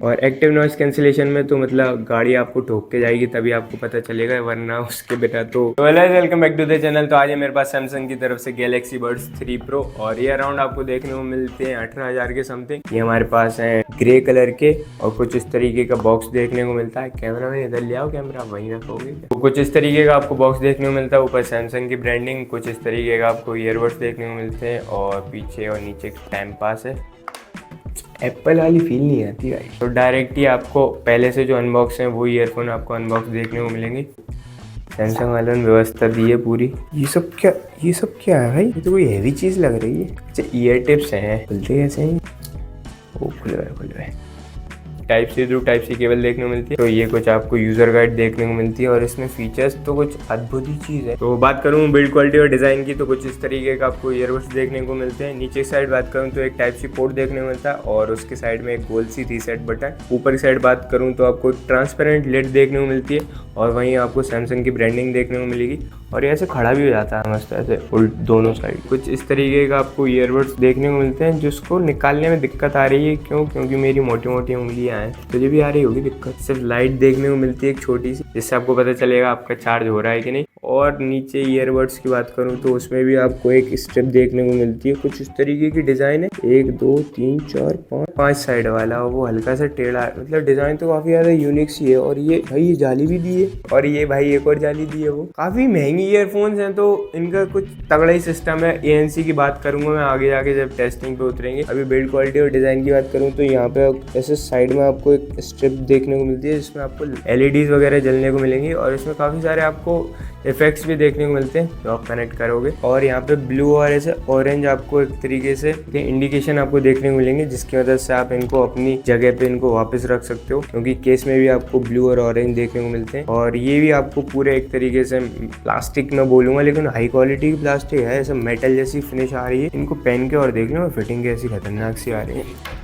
और active noise cancellation में तो मतलब गाड़ी आपको ठोक के जाएगी तभी आपको पता चलेगा, वरना उसके बिना तो welcome back to the channel. तो आज है मेरे पास सैमसंग की तरफ से गैलेक्सी बड्स 3 प्रो और ये अराउंड आपको देखने को मिलते हैं 18,000 के समथिंग। ये हमारे पास है ग्रे कलर के और कुछ इस तरीके का बॉक्स देखने को मिलता है। कैमरा में इधर ले आओ, कैमरा वहीं रखोगे तो कुछ इस तरीके का आपको बॉक्स देखने को मिलता है। ऊपर सैमसंग की ब्रांडिंग, कुछ इस तरीके का आपको ईयरबड्स देखने को मिलते हैं और पीछे और नीचे टाइम पास है। एप्पल वाली फील नहीं आती भाई। तो डायरेक्ट ही आपको पहले से जो अनबॉक्स है वो ईयरफोन आपको अनबॉक्स देखने को मिलेंगे। सैमसंग वालों ने व्यवस्था दी है पूरी। ये सब क्या है भाई? ये तो कोई हैवी चीज लग रही है। अच्छा, ईयर टिप्स हैं, खुलते कैसे हैं? वो खुल रहा है। Type C through type C cable देखने को मिलती है। तो ये कुछ आपको यूजर गाइड देखने को मिलती है और इसमें फीचर्स तो कुछ अद्भुत ही चीज है। तो बात करूँ बिल्ड क्वालिटी और डिजाइन की तो कुछ इस तरीके का आपको ईयरबड्स देखने को मिलते हैं। नीचे साइड बात करूँ तो एक टाइप सी पोर्ट देखने को मिलता है और उसके साइड में एक गोल सी रीसेट बटन। ऊपर की साइड बात करूँ तो आपको ट्रांसपेरेंट लेड देखने को मिलती है और वहीं आपको सैमसंग की ब्रांडिंग देखने को मिलेगी और ये ऐसे खड़ा भी हो जाता है मस्त ऐसे उल्ट दोनों साइड। कुछ इस तरीके का आपको ईयरबड्स देखने को मिलते हैं जिसको निकालने में दिक्कत आ रही है। क्योंकि मेरी मोटी मोटी उंगलियां हैं, तुझे भी आ रही होगी दिक्कत। सिर्फ लाइट देखने को मिलती है एक छोटी सी, जिससे आपको पता चलेगा आपका चार्ज हो रहा है कि नहीं। और नीचे ईयरबड्स की बात करूँ तो उसमें भी आपको एक स्ट्रिप देखने को मिलती है। कुछ इस तरीके की डिजाइन है, 1 2 3 4 5 साइड वाला, और वो हल्का सा टेढ़ा है। मतलब डिजाइन तो काफी ज्यादा यूनिक सी है। और ये भाई ये जाली भी दी है और ये भाई एक और जाली दी है। वो काफी महंगी ईयरफोन्स हैं तो इनका कुछ तगड़ा ही सिस्टम है। ANC की बात करूंगा मैं आगे जाके जब टेस्टिंग पे उतरेंगे। अभी बिल्ड क्वालिटी और डिजाइन की बात करूँ तो यहाँ पे ऐसे साइड में आपको एक स्ट्रिप देखने को मिलती है जिसमें आपको LEDs वगैरह जलने को मिलेंगी और इसमें काफी सारे आपको इफेक्ट्स भी देखने को मिलते हैं जो आप कनेक्ट करोगे। और यहाँ पे ब्लू और ऐसे ऑरेंज आपको एक तरीके से इंडिकेशन आपको देखने को मिलेंगे, जिसकी वजह से आप इनको अपनी जगह पे इनको वापस रख सकते हो, क्योंकि केस में भी आपको ब्लू और ऑरेंज देखने को मिलते हैं। और ये भी आपको पूरे एक तरीके से प्लास्टिक में बोलूंगा, लेकिन हाई क्वालिटी की प्लास्टिक है, ऐसा मेटल जैसी फिनिश आ रही है। इनको पहन के और देख लो, फिटिंग कैसी खतरनाक सी आ रही है।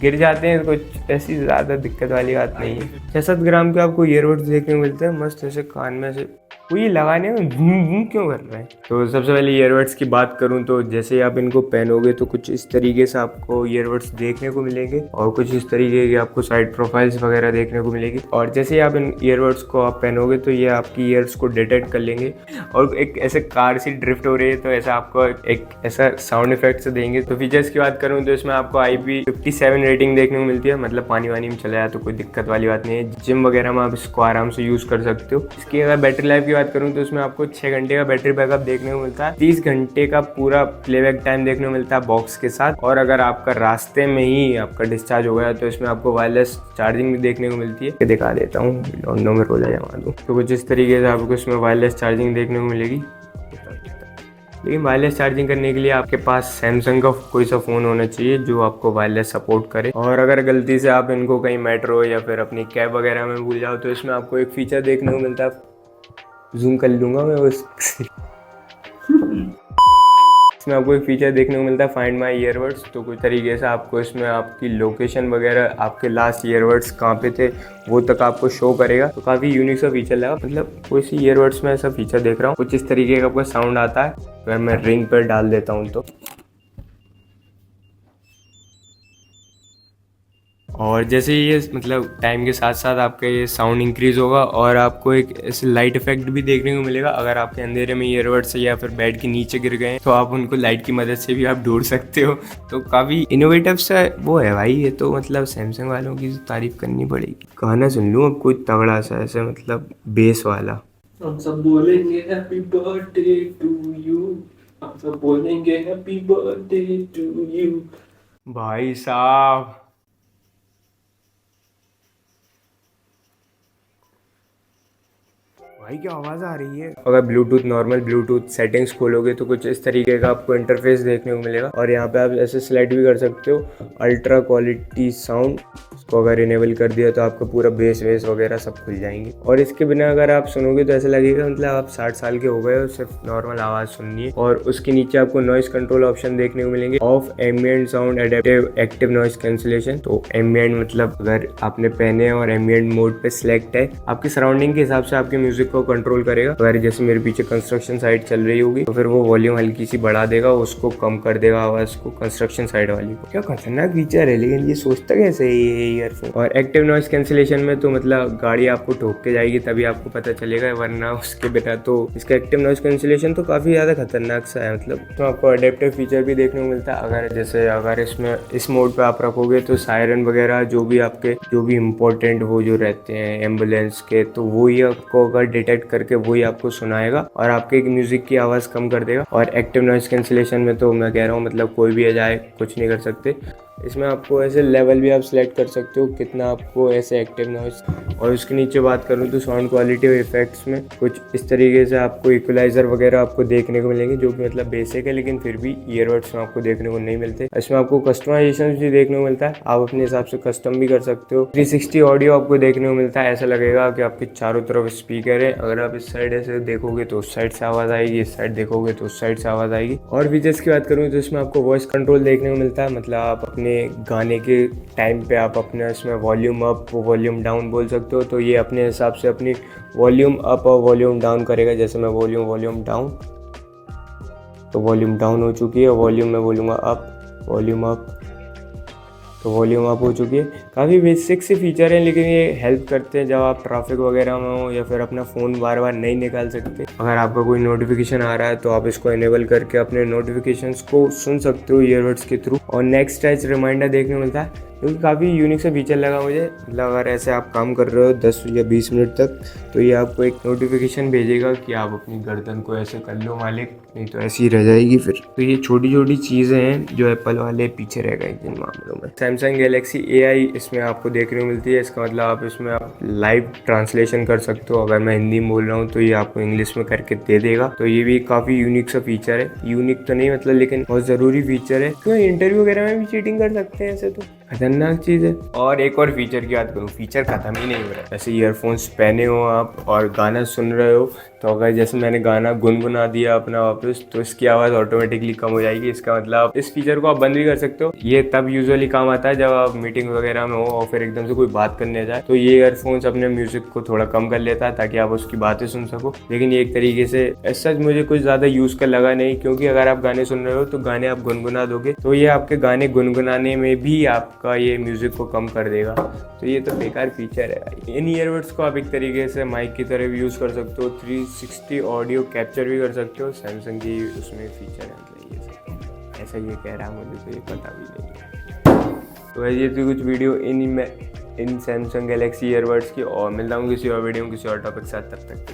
गिर जाते हैं, कुछ ऐसी ज़्यादा दिक्कत वाली बात नहीं है। 6-7 ग्राम के आपको ईयरबड्स देखने को मिलते हैं मस्त ऐसे कान में से। वो ये लगाने में घूम क्यों कर रहे हैं? तो सबसे पहले ईयरबड्स की बात करूं तो जैसे आप इनको पहनोगे तो कुछ इस तरीके से आपको ईयरबड्स देखने को मिलेंगे और कुछ इस तरीके की आपको साइड प्रोफाइल्स वगैरह देखने को मिलेगी। और जैसे ही आप इन ईयरबड्स को आप पहनोगे तो ये आपकी ईयर्स को डिटेक्ट कर लेंगे और एक ऐसे कार सी ड्रिफ्ट हो रही है तो ऐसा आपको एक ऐसा साउंड इफेक्ट से देंगे। तो फीचर्स की बात करूँ तो इसमें आपको IP57 रेटिंग देखने को मिलती है। मतलब पानी वानी में चला जाए तो कोई दिक्कत वाली बात नहीं है। जिम वगैरह में आप इसको आराम से यूज़ कर सकते हो। इसकी अगर बैटरी लाइफ की बात करूं तो इसमें आपको 6 घंटे का बैटरी बैकअप देखने को मिलता है। 30 घंटे का पूरा प्लेबैक टाइम देखने को मिलता है बॉक्स के साथ। और अगर आपका रास्ते में ही आपका डिस्चार्ज हो गया तो इसमें आपको वायरलेस चार्जिंग भी देखने को मिलती है। दिखा देता हूँ, दोनों में रोला जमा दूँ तो कुछ इस तरीके से आपको इसमें वायरलेस चार्जिंग देखने को मिलेगी। लेकिन वायरलेस चार्जिंग करने के लिए आपके पास सैमसंग का कोई सा फ़ोन होना चाहिए जो आपको वायरलेस सपोर्ट करे। और अगर गलती से आप इनको कहीं मेट्रो या फिर अपनी कैब वगैरह में भूल जाओ तो इसमें आपको एक फीचर देखने को मिलता है। जूम कर लूँगा मैं उस इसमें आपको एक फीचर देखने को मिलता है, फाइंड माई ईयरबड्स। तो कुछ तरीके से आपको इसमें आपकी लोकेशन वगैरह, आपके लास्ट ईयरबड्स कहाँ पे थे वो तक आपको शो करेगा। तो काफ़ी यूनिक सा फीचर लगा। मतलब कोई सी ईयरबड्स में ऐसा फीचर देख रहा हूँ। कुछ इस तरीके का आपको साउंड आता है। अगर मैं रिंग पर डाल देता हूँ तो, और जैसे ये मतलब टाइम के साथ साथ आपका ये साउंड इंक्रीज होगा और आपको एक ऐसे लाइट इफेक्ट भी देखने को मिलेगा। अगर आपके अंधेरे में ईयरबड्स या फिर बेड के नीचे गिर गए तो आप उनको लाइट की मदद से भी आप ढूंढ सकते हो। तो काफ़ी इनोवेटिव सा वो है भाई ये तो। मतलब सैमसंग वालों की तारीफ करनी पड़ेगी। गाना सुन लूँ अब कोई तगड़ा सा ऐसे मतलब बेस वाला। हम सब बोलेंगे हैप्पी बर्थडे टू यू, हम सब बोलेंगे हैप्पी बर्थडे टू यू। भाई साहब भाई क्या आवाज़ आ रही है। अगर ब्लूटूथ नॉर्मल ब्लूटूथ सेटिंग्स खोलोगे तो कुछ इस तरीके का आपको इंटरफेस देखने को मिलेगा और यहाँ पे आप ऐसे सिलेक्ट भी कर सकते हो अल्ट्रा क्वालिटी साउंड। इसको अगर इनेबल कर दिया तो आपका पूरा बेस वेस वगैरह सब खुल जाएंगे। और इसके बिना अगर आप सुनोगे तो ऐसा लगेगा मतलब आप 60 साल के हो गए हो, सिर्फ नॉर्मल आवाज़ सुननी है। और उसके नीचे आपको नॉइस कंट्रोल ऑप्शन देखने को मिलेंगे, of ambient sound adaptive active noise cancellation. तो एम्बिएंट मतलब अगर आपने पहने और एम्बिएंट मोड पे सिलेक्ट है, आपकी सराउंडिंग के हिसाब से आपके म्यूजिक को कंट्रोल करेगा। अगर जैसे मेरे पीछे कंस्ट्रक्शन साइट चल रही होगी तो फिर वो वॉल्यूम हल्की सी बढ़ा देगा, उसको कम कर देगा आवाज को, कंस्ट्रक्शन साइड वाली को। क्या खतरनाक फीचर है, लेकिन ये सोचता कैसे है ये ईयरफोन। और एक्टिव नॉइस कैंसिलेशन में तो मतलब गाड़ी आपको ठोक के जाएगी तभी आपको पता चलेगा, वरना उसके बिना तो इसका एक्टिव नॉइस कैंसिलेशन तो काफी ज्यादा खतरनाक सा है। मतलब तो आपको अडेप्टिव फीचर भी देखने को मिलता है। अगर इसमें इस मोड पे आप रखोगे तो सायरन वगैरह जो भी इम्पोर्टेंट वो जो रहते हैं एम्बुलेंस के, तो वही आपको अगर डिटेक्ट करके वही आपको सुनाएगा और आपके म्यूजिक की आवाज़ कम कर देगा। और एक्टिव नॉइस कैंसिलेशन में तो मैं कह रहा हूँ मतलब कोई भी आ जाए कुछ नहीं कर सकते। इसमें आपको ऐसे लेवल भी आप सिलेक्ट कर सकते हो कितना आपको ऐसे एक्टिव नॉइस। और उसके नीचे बात करूँ तो साउंड क्वालिटी और इफेक्ट्स में कुछ इस तरीके से आपको इक्वलाइजर वगैरह आपको देखने को मिलेंगे, जो कि मतलब बेसिक है लेकिन फिर भी ईयरबड्स में आपको देखने को नहीं मिलते। इसमें आपको कस्टमाइजेशन भी देखने को मिलता है, आप अपने हिसाब से कस्टम भी कर सकते हो। 360 ऑडियो आपको देखने को मिलता है, ऐसा लगेगा कि आपके चारों तरफ स्पीकर है। अगर आप इस साइड ऐसे देखोगे तो उस साइड से आवाज़ आएगी, इस साइड देखोगे तो उस साइड से आवाज़ आएगी। और फीचर्स की बात करूँ तो इसमें आपको वॉइस कंट्रोल देखने को मिलता है, मतलब आप अपने गाने के टाइम पे आप अपने इसमें वॉल्यूम अप वॉल्यूम डाउन बोल सकते हो, तो ये अपने हिसाब से अपनी वॉल्यूम अप और वॉल्यूम डाउन करेगा। जैसे मैं वॉल्यूम डाउन, तो वॉल्यूम डाउन हो चुकी है, वॉल्यूम में बोलूँगा अप, वॉल्यूम अप, तो वॉल्यूम अप हो चुकी है। काफ़ी बेसिक से फीचर हैं लेकिन ये हेल्प करते हैं जब आप ट्रैफिक वगैरह में हो या फिर अपना फ़ोन बार बार नहीं निकाल सकते। अगर आपका कोई नोटिफिकेशन आ रहा है तो आप इसको इनेबल करके अपने नोटिफिकेशंस को सुन सकते हो ईयरबड्स के थ्रू। और नेक्स्ट टच रिमाइंडर देखने को मिलता है, क्योंकि काफ़ी यूनिक सा फीचर लगा मुझे। मतलब अगर ऐसे आप काम कर रहे हो 10 या 20 मिनट तक तो ये आपको एक नोटिफिकेशन भेजेगा कि आप अपनी गर्दन को ऐसे कर लो मालिक, नहीं तो ऐसी ही रह जाएगी फिर। तो ये छोटी छोटी चीज़ें हैं जो एप्पल वाले पीछे रह गए इन मामलों में। सैमसंग गैलेक्सी AI इसमें आपको देखने को मिलती है। इसका मतलब आप इसमें आप लाइव ट्रांसलेशन कर सकते हो। अगर मैं हिंदी में बोल रहा हूँ तो ये आपको इंग्लिश में करके दे देगा। तो ये भी काफ़ी यूनिक सा फीचर है। यूनिक तो नहीं मतलब, लेकिन बहुत ज़रूरी फीचर है, क्योंकि इंटरव्यू वगैरह में भी चीटिंग कर सकते हैं ऐसे, तो खतरनाक चीज़ है। और एक और फीचर की बात करूँ, फीचर खत्म ही नहीं हो रहा है। जैसे ईयरफोन्स पहने हो आप और गाना सुन रहे हो, तो अगर जैसे मैंने गाना गुनगुना दिया अपना वापस, तो इसकी आवाज़ ऑटोमेटिकली कम हो जाएगी। इसका मतलब इस फीचर को आप बंद भी कर सकते हो। ये तब यूजुअली काम आता है जब आप मीटिंग वगैरह में हो और फिर एकदम से कोई बात करने जाए, तो ये ईयरफोन्स अपने म्यूजिक को थोड़ा कम कर लेता है ताकि आप उसकी बातें सुन सको। लेकिन ये एक तरीके से ऐसा मुझे कुछ ज़्यादा यूज़ का लगा नहीं, क्योंकि अगर आप गाने सुन रहे हो तो गाने आप गुनगुना दोगे तो ये आपके गाने गुनगुनाने में भी आपका ये म्यूजिक को कम कर देगा। तो ये तो बेकार फीचर है भाई। इन ईयरबड्स को आप एक तरीके से माइक की तरह भी यूज़ कर सकते हो, 360 ऑडियो कैप्चर भी कर सकते हो। सैमसंग की उसमें फीचर है, मतलब ये सब ऐसा ये कह रहा है, मुझे तो ये पता भी नहीं है। तो ये थी कुछ वीडियो इन सैमसंग गैलेक्सी ईयरबड्स की, और मिलता हूँ किसी और वीडियो में किसी और टॉपिक के साथ। तब तक